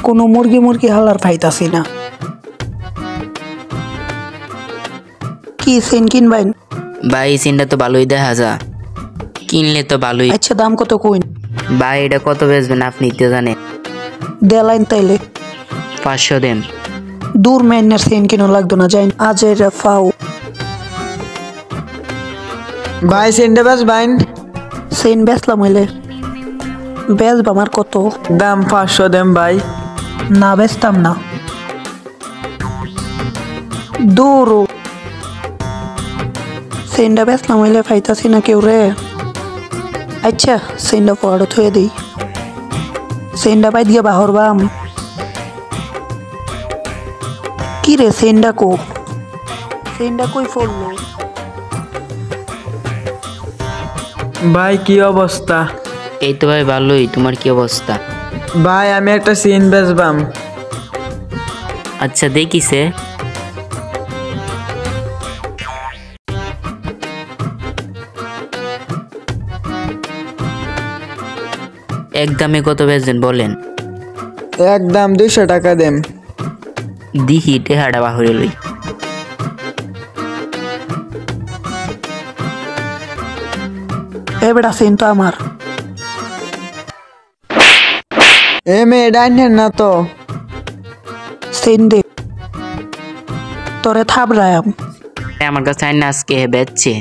কোনো মুরগি মুরগি হালার পাইতাছি না। কি সেন কিনবেন? ভাই সিনটা তো ভালোই দেখা যা, কিনলে তো ভালোই। আচ্ছা দাম কত কইন? ভাই এটা কত বেচবেন আপনি তো জানেন। দেলাইন তাইলে 500 দেন। দূর মেনের সেন কিনো লাগতো না, যাই আজ এর ফাও। ভাই সেন্ডে বেশ বাইন সেন বেচলাম হইলে বেচবা আমার কত? দাম 500 দেম ভাই। না বেচতাম না। দূর সেনটা বেচলাম হইলে পাইতাছি না কেউ রে। আচ্ছা সেনটা পড়ো থয়ে দিই, সেনটা পাই দিয়ে বাহরবাম। কি রে সেনটা কো? সেনটা কই পড়লো? ভাই কি অবস্থা? এই তো ভাই ভালোই, তোমার কি অবস্থা? ভাই আমি একটা সিন বেচবাম। আচ্ছা দেখিছে। একদমে কত বেচবেন বলেন? একদম 200 টাকা দেম। দিহি টেহাটা বাহুরে লই। এ বেটা সেন তো আমার। এ মেয়ে ডাইনের না তো। সেন দে তোরে থাবরায়াম। আমার কাছে আজকে বেচছে।